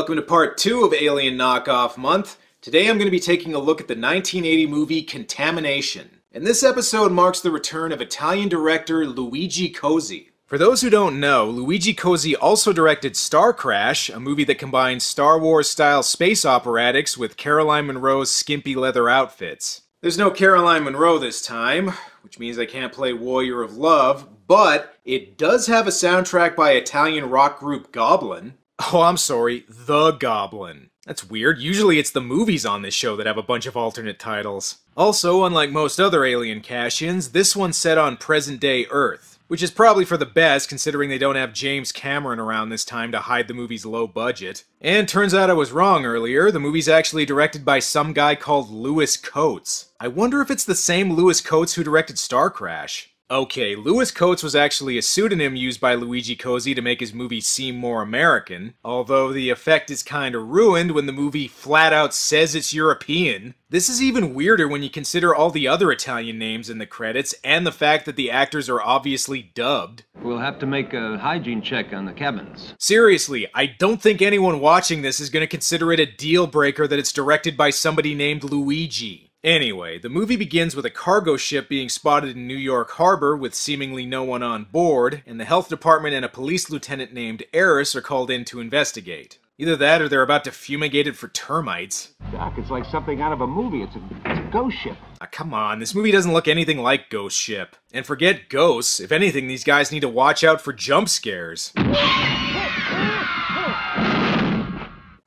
welcome to part 2 of Alien Knockoff Month. Today I'm going to be taking a look at the 1980 movie Contamination. And this episode marks the return of Italian director Luigi Cozzi. For those who don't know, Luigi Cozzi also directed Starcrash, a movie that combines Star Wars-style space operatics with Caroline Munro's skimpy leather outfits. There's no Caroline Munro this time, which means I can't play Warrior of Love, but it does have a soundtrack by Italian rock group Goblin. Oh, I'm sorry, The Goblin. That's weird. Usually it's the movies on this show that have a bunch of alternate titles. Also, unlike most other Alien cash-ins, this one's set on present-day Earth, which is probably for the best considering they don't have James Cameron around this time to hide the movie's low budget. And turns out I was wrong earlier, the movie's actually directed by some guy called Louis Coates. I wonder if it's the same Louis Coates who directed Starcrash. Okay, Louis Coates was actually a pseudonym used by Luigi Cozzi to make his movie seem more American, although the effect is kinda ruined when the movie flat out says it's European. This is even weirder when you consider all the other Italian names in the credits, and the fact that the actors are obviously dubbed. We'll have to make a hygiene check on the cabins. Seriously, I don't think anyone watching this is gonna consider it a deal breaker that it's directed by somebody named Luigi. Anyway, the movie begins with a cargo ship being spotted in New York Harbor with seemingly no one on board, and the health department and a police lieutenant named Eris are called in to investigate. Either that or they're about to fumigate it for termites. Doc, it's like something out of a movie. It's a ghost ship. Ah, come on, this movie doesn't look anything like Ghost Ship. And forget ghosts, if anything, these guys need to watch out for jump scares.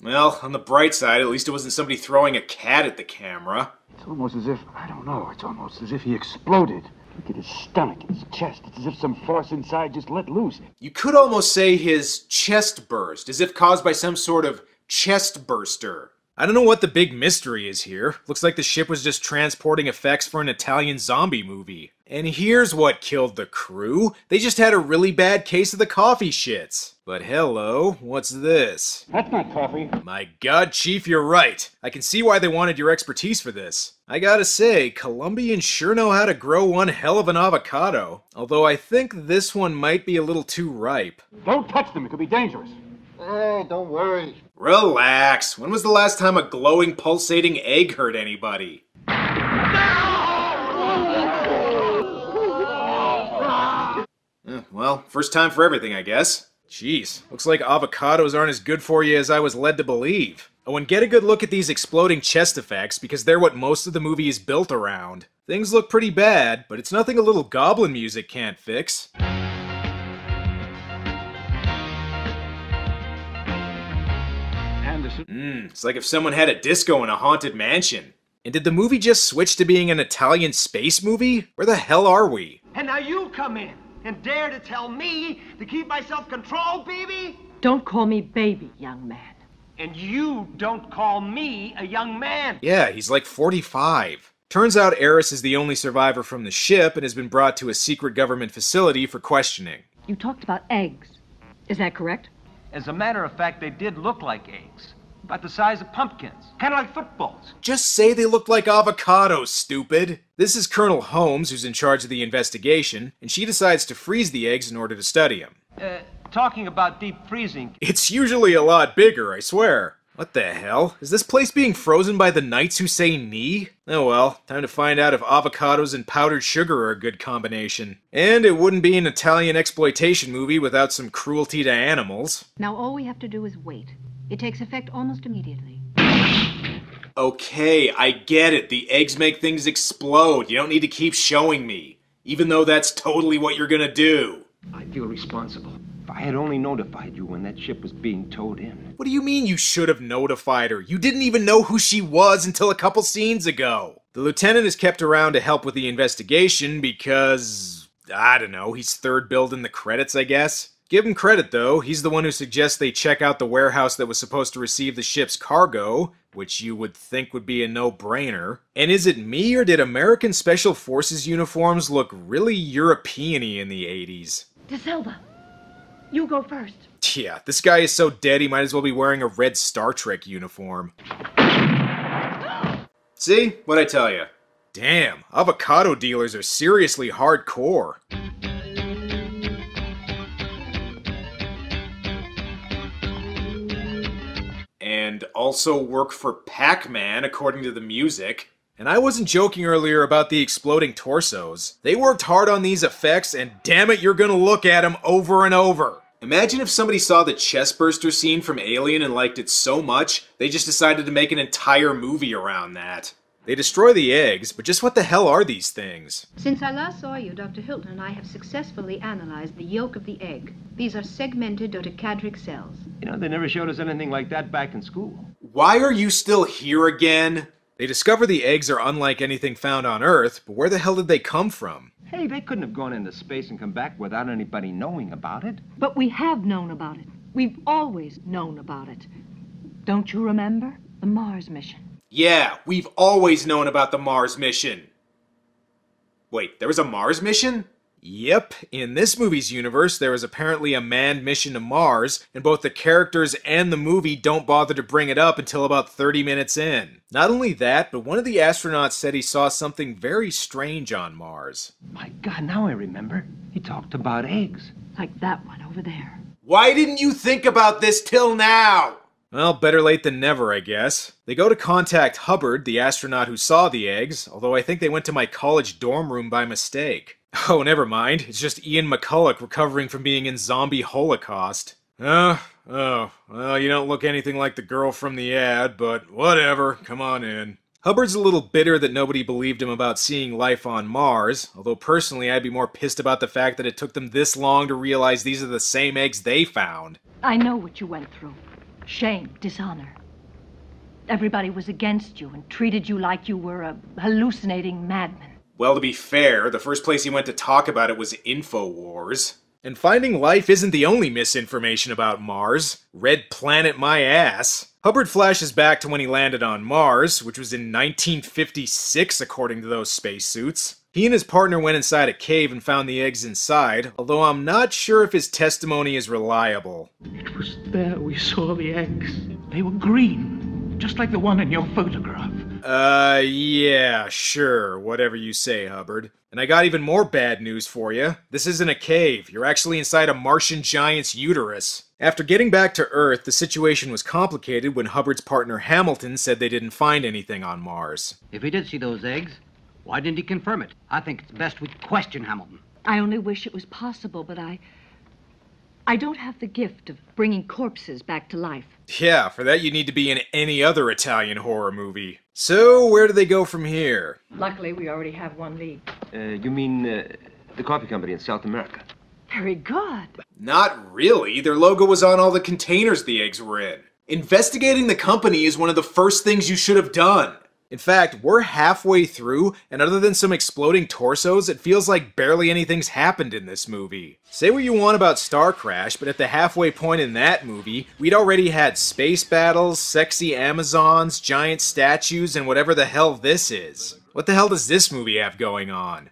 Well, on the bright side, at least it wasn't somebody throwing a cat at the camera. It's almost as if, I don't know, it's almost as if he exploded. Look at his stomach and his chest. It's as if some force inside just let loose. You could almost say his chest burst, as if caused by some sort of chest burster. I don't know what the big mystery is here. Looks like the ship was just transporting effects for an Italian zombie movie. And here's what killed the crew. They just had a really bad case of the coffee shits. But hello, what's this? That's not coffee. My god, Chief, you're right. I can see why they wanted your expertise for this. I gotta say, Colombians sure know how to grow one hell of an avocado. Although I think this one might be a little too ripe. Don't touch them, it could be dangerous. Hey, don't worry. Relax. When was the last time a glowing, pulsating egg hurt anybody? Well, first time for everything, I guess. Jeez, looks like avocados aren't as good for you as I was led to believe. Oh, and get a good look at these exploding chest effects, because they're what most of the movie is built around. Things look pretty bad, but it's nothing a little goblin music can't fix. It's like if someone had a disco in a haunted mansion. And did the movie just switch to being an Italian space movie? Where the hell are we? And now you come in and dare to tell me to keep my self-control, baby? Don't call me baby, young man. And you don't call me a young man. Yeah, he's like 45. Turns out Eris is the only survivor from the ship and has been brought to a secret government facility for questioning. You talked about eggs. Is that correct? As a matter of fact, they did look like eggs. About the size of pumpkins. Kind of like footballs. Just say they look like avocados, stupid! This is Colonel Holmes, who's in charge of the investigation, and she decides to freeze the eggs in order to study them. Talking about deep freezing. It's usually a lot bigger, I swear. What the hell? Is this place being frozen by the knights who say knee? Oh well, time to find out if avocados and powdered sugar are a good combination. And it wouldn't be an Italian exploitation movie without some cruelty to animals. Now all we have to do is wait. It takes effect almost immediately. Okay, I get it. The eggs make things explode. You don't need to keep showing me. Even though that's totally what you're gonna do. I feel responsible. If I had only notified you when that ship was being towed in. What do you mean you should have notified her? You didn't even know who she was until a couple scenes ago. The lieutenant is kept around to help with the investigation because, I don't know, he's third billed in the credits, I guess. Give him credit, though. He's the one who suggests they check out the warehouse that was supposed to receive the ship's cargo, which you would think would be a no-brainer. And is it me, or did American Special Forces uniforms look really European-y in the 80s? DeSilva, you go first. Yeah, this guy is so dead he might as well be wearing a red Star Trek uniform. See? What'd I tell you? Damn, avocado dealers are seriously hardcore. and also work for Pac-Man, according to the music. And I wasn't joking earlier about the exploding torsos. They worked hard on these effects, and damn it, you're gonna look at them over and over. Imagine if somebody saw the chestburster scene from Alien and liked it so much, they just decided to make an entire movie around that. They destroy the eggs, but just what the hell are these things? Since I last saw you, Dr. Hilton and I have successfully analyzed the yolk of the egg. These are segmented dodecadric cells. You know, they never showed us anything like that back in school. Why are you still here again? They discover the eggs are unlike anything found on Earth, but where the hell did they come from? Hey, they couldn't have gone into space and come back without anybody knowing about it. But we have known about it. We've always known about it. Don't you remember? The Mars mission. Yeah, we've always known about the Mars mission. Wait, there was a Mars mission? Yep, in this movie's universe, there was apparently a manned mission to Mars, and both the characters and the movie don't bother to bring it up until about 30 minutes in. Not only that, but one of the astronauts said he saw something very strange on Mars. My God, now I remember. He talked about eggs. Like that one over there. Why didn't you think about this till now? Well, better late than never, I guess. They go to contact Hubbard, the astronaut who saw the eggs, although I think they went to my college dorm room by mistake. Oh, never mind. It's just Ian McCulloch recovering from being in zombie holocaust. Well, you don't look anything like the girl from the ad, but whatever, come on in. Hubbard's a little bitter that nobody believed him about seeing life on Mars, although personally I'd be more pissed about the fact that it took them this long to realize these are the same eggs they found. I know what you went through. Shame, dishonor. Everybody was against you and treated you like you were a hallucinating madman. Well, to be fair, the first place he went to talk about it was InfoWars. And finding life isn't the only misinformation about Mars. Red planet my ass. Hubbard flashes back to when he landed on Mars, which was in 1956 according to those spacesuits. He and his partner went inside a cave and found the eggs inside, although I'm not sure if his testimony is reliable. It was there we saw the eggs. They were green, just like the one in your photograph. Yeah, sure, whatever you say, Hubbard. And I got even more bad news for you. This isn't a cave. You're actually inside a Martian giant's uterus. After getting back to Earth, the situation was complicated when Hubbard's partner Hamilton said they didn't find anything on Mars. If he did see those eggs, why didn't he confirm it? I think it's best we question Hamilton. I only wish it was possible, but I don't have the gift of bringing corpses back to life. Yeah, for that you need to be in any other Italian horror movie. So, where do they go from here? Luckily, we already have one lead. You mean the coffee company in South America? Very good. Not really. Their logo was on all the containers the eggs were in. Investigating the company is one of the first things you should have done. In fact, we're halfway through, and other than some exploding torsos, it feels like barely anything's happened in this movie. Say what you want about Starcrash, but at the halfway point in that movie, we'd already had space battles, sexy Amazons, giant statues, and whatever the hell this is. What the hell does this movie have going on?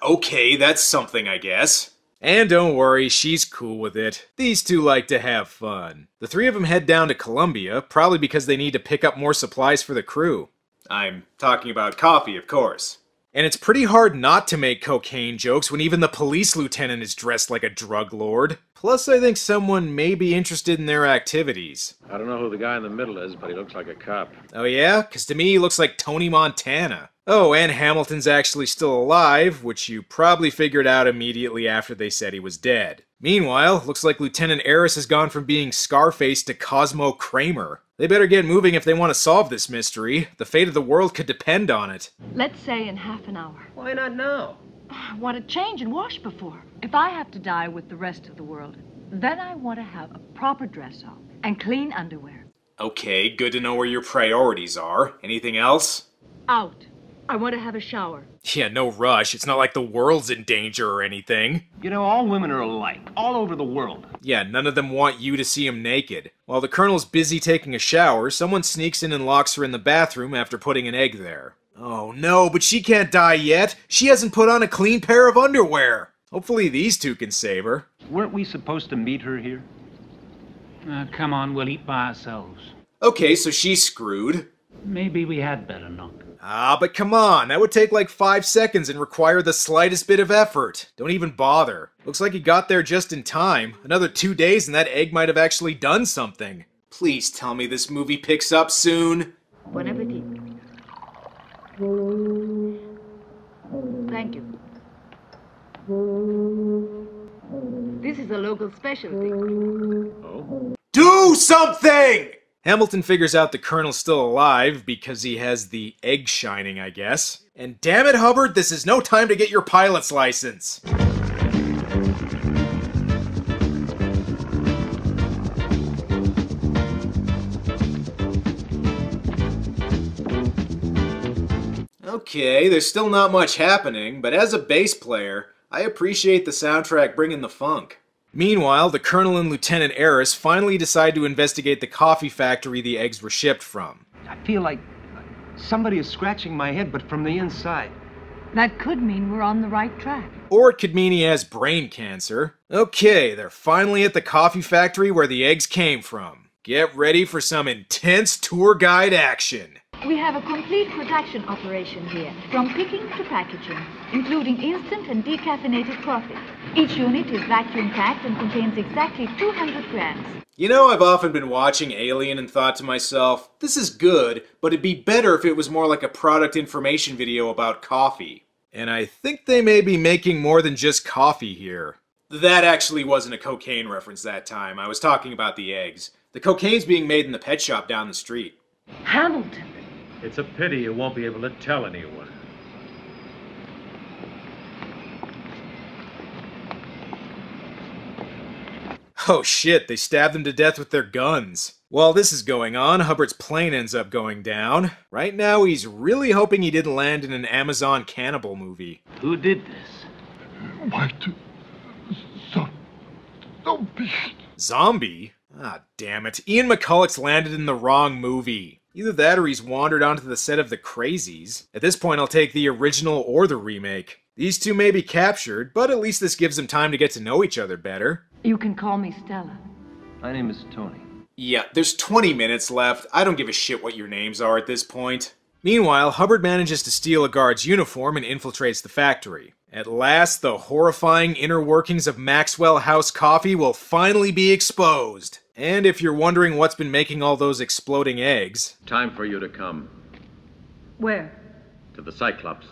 Okay, that's something, I guess. And don't worry, she's cool with it. These two like to have fun. The three of them head down to Colombia, probably because they need to pick up more supplies for the crew. I'm talking about coffee, of course. And it's pretty hard not to make cocaine jokes when even the police lieutenant is dressed like a drug lord. Plus, I think someone may be interested in their activities. I don't know who the guy in the middle is, but he looks like a cop. Oh yeah? 'Cause to me he looks like Tony Montana. Oh, and Hamilton's actually still alive, which you probably figured out immediately after they said he was dead. Meanwhile, looks like Lieutenant Eris has gone from being Scarface to Cosmo Kramer. They better get moving if they want to solve this mystery. The fate of the world could depend on it. Let's say in half an hour. Why not now? I want to change and wash before. If I have to die with the rest of the world, then I want to have a proper dress on and clean underwear. Okay, good to know where your priorities are. Anything else? Out. I want to have a shower. Yeah, no rush. It's not like the world's in danger or anything. You know, all women are alike, all over the world. Yeah, none of them want you to see them naked. While the Colonel's busy taking a shower, someone sneaks in and locks her in the bathroom after putting an egg there. Oh no, but she can't die yet. She hasn't put on a clean pair of underwear. Hopefully these two can save her. Weren't we supposed to meet her here? Come on, we'll eat by ourselves. Okay, so she's screwed. Maybe we had better not. Ah, but come on, that would take like 5 seconds and require the slightest bit of effort. Don't even bother. Looks like he got there just in time. Another 2 days and that egg might have actually done something. Please tell me this movie picks up soon. Bon appetit. Thank you. This is a local specialty. Oh? Do something! Hamilton figures out the Colonel's still alive because he has the egg shining, I guess. And damn it, Hubbard, this is no time to get your pilot's license. Okay, there's still not much happening, but as a bass player, I appreciate the soundtrack bringing the funk. Meanwhile, the Colonel and Lieutenant Eris finally decide to investigate the coffee factory the eggs were shipped from. I feel like somebody is scratching my head, but from the inside. That could mean we're on the right track. Or it could mean he has brain cancer. Okay, they're finally at the coffee factory where the eggs came from. Get ready for some intense tour guide action. We have a complete production operation here, from picking to packaging, including instant and decaffeinated coffee. Each unit is vacuum packed and contains exactly 200 grams. You know, I've often been watching Alien and thought to myself, this is good, but it'd be better if it was more like a product information video about coffee. And I think they may be making more than just coffee here. That actually wasn't a cocaine reference that time. I was talking about the eggs. The cocaine's being made in the pet shop down the street. Hamilton! It's a pity you won't be able to tell anyone. Oh shit, they stabbed him to death with their guns. While this is going on, Hubbard's plane ends up going down. Right now, he's really hoping he didn't land in an Amazon cannibal movie. Who did this? What? Zombie. Zombie? Ah, damn it. Ian McCulloch's landed in the wrong movie. Either that or he's wandered onto the set of The Crazies. At this point, I'll take the original or the remake. These two may be captured, but at least this gives them time to get to know each other better. You can call me Stella. My name is Tony. Yeah, there's 20 minutes left. I don't give a shit what your names are at this point. Meanwhile, Hubbard manages to steal a guard's uniform and infiltrates the factory. At last, the horrifying inner workings of Maxwell House Coffee will finally be exposed. And if you're wondering what's been making all those exploding eggs... Time for you to come. Where? To the Cyclops.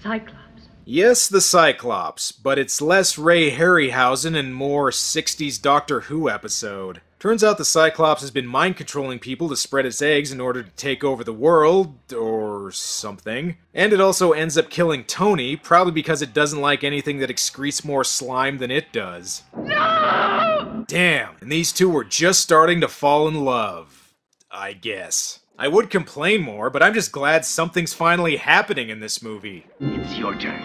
Cyclops. Yes, the Cyclops, but it's less Ray Harryhausen and more 60s Doctor Who episode. Turns out the Cyclops has been mind-controlling people to spread its eggs in order to take over the world, or something. And it also ends up killing Tony, probably because it doesn't like anything that excretes more slime than it does. No! Damn, and these two were just starting to fall in love. I guess. I would complain more, but I'm just glad something's finally happening in this movie. It's your turn.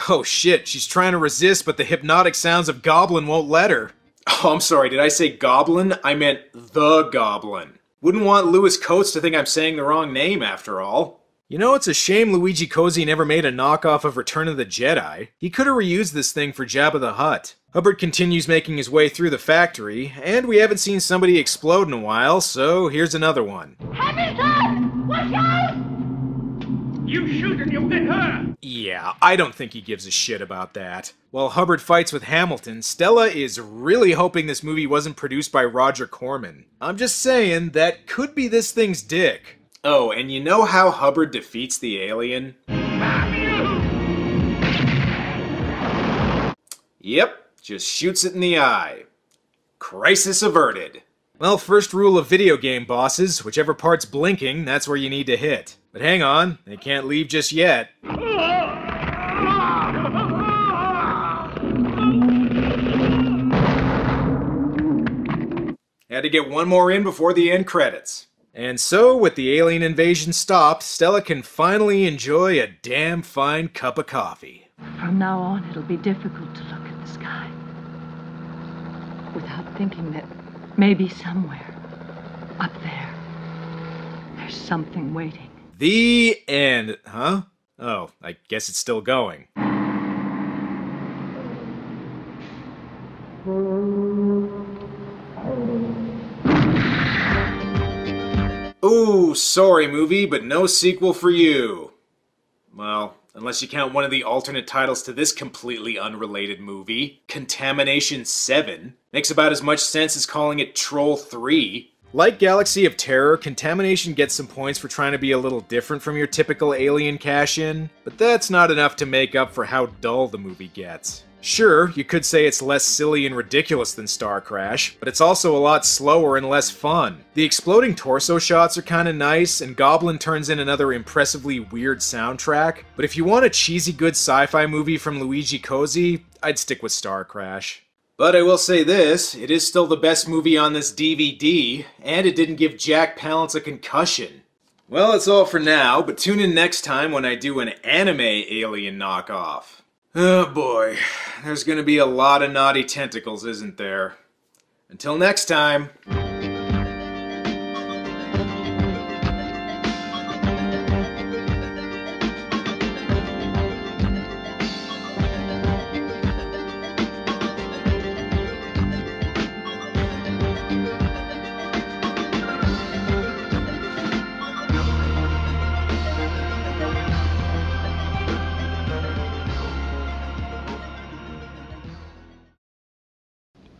Oh shit, she's trying to resist, but the hypnotic sounds of Goblin won't let her. Oh, I'm sorry, did I say Goblin? I meant the Goblin. Wouldn't want Louis Coates to think I'm saying the wrong name, after all. You know, it's a shame Luigi Cozzi never made a knockoff of Return of the Jedi. He could have reused this thing for Jabba the Hutt. Hubbard continues making his way through the factory, and we haven't seen somebody explode in a while, so here's another one. Hamilton! Watch out! You shoot and you'll get hurt! Yeah, I don't think he gives a shit about that. While Hubbard fights with Hamilton, Stella is really hoping this movie wasn't produced by Roger Corman. I'm just saying, that could be this thing's dick. Oh, and you know how Hubbard defeats the alien? Yep, just shoots it in the eye. Crisis averted. Well, first rule of video game bosses, whichever part's blinking, that's where you need to hit. But hang on, they can't leave just yet. Had to get one more in before the end credits. And so, with the alien invasion stopped, Stella can finally enjoy a damn fine cup of coffee. From now on, it'll be difficult to look at the sky without thinking that maybe somewhere up there, there's something waiting. The end. Huh? Oh, I guess it's still going. Ooh, sorry movie, but no sequel for you. Well, Unless you count one of the alternate titles to this completely unrelated movie, Contamination 7. Makes about as much sense as calling it Troll 3. Like Galaxy of Terror, Contamination gets some points for trying to be a little different from your typical Alien cash-in, but that's not enough to make up for how dull the movie gets. Sure, you could say it's less silly and ridiculous than Starcrash, but it's also a lot slower and less fun. The exploding torso shots are kinda nice, and Goblin turns in another impressively weird soundtrack, but if you want a cheesy good sci-fi movie from Luigi Cozzi, I'd stick with Starcrash. But I will say this, it is still the best movie on this DVD, and it didn't give Jack Palance a concussion. Well, that's all for now, but tune in next time when I do an anime Alien knockoff. Oh boy, there's gonna be a lot of naughty tentacles, isn't there? Until next time.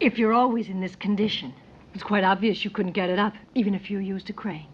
If you're always in this condition, it's quite obvious you couldn't get it up, even if you used a crane.